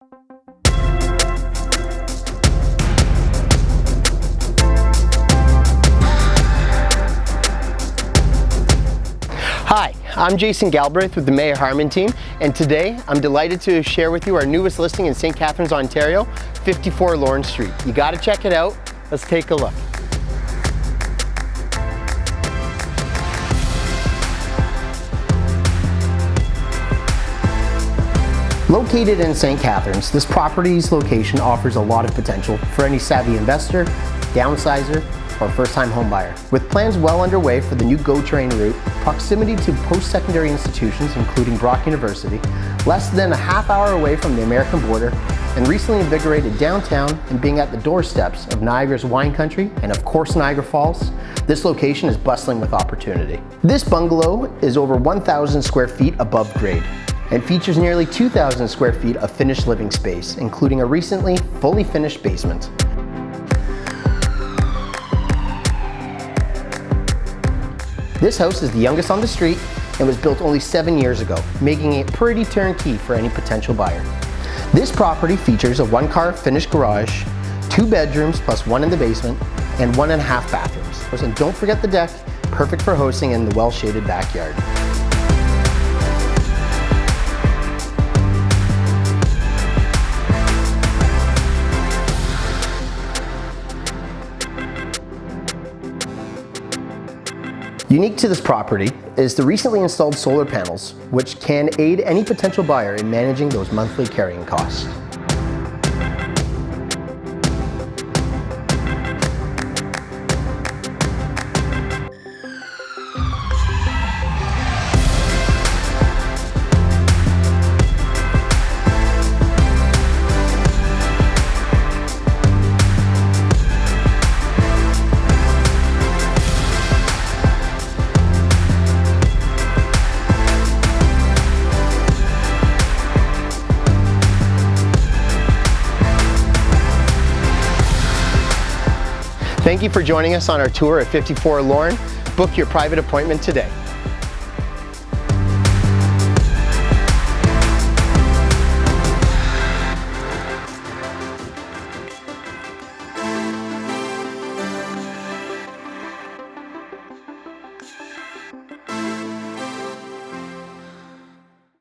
Hi, I'm Jason Galbraith with the Mayer-Harman Team, and today I'm delighted to share with you our newest listing in St. Catharines, Ontario, 54 Lorne Street. You gotta check it out. Let's take a look. Located in St. Catharines, this property's location offers a lot of potential for any savvy investor, downsizer, or first-time homebuyer. With plans well underway for the new GO train route, proximity to post-secondary institutions including Brock University, less than a half hour away from the American border, and recently invigorated downtown and being at the doorsteps of Niagara's wine country and of course Niagara Falls, this location is bustling with opportunity. This bungalow is over 1,000 square feet above grade and features nearly 2,000 square feet of finished living space, including a recently fully finished basement. This house is the youngest on the street and was built only 7 years ago, making it pretty turnkey for any potential buyer. This property features a one-car finished garage, 2 bedrooms plus 1 in the basement, and 1.5 bathrooms. And don't forget the deck, perfect for hosting in the well-shaded backyard. Unique to this property is the recently installed solar panels, which can aid any potential buyer in managing those monthly carrying costs. Thank you for joining us on our tour at 54 Lorne. Book your private appointment today.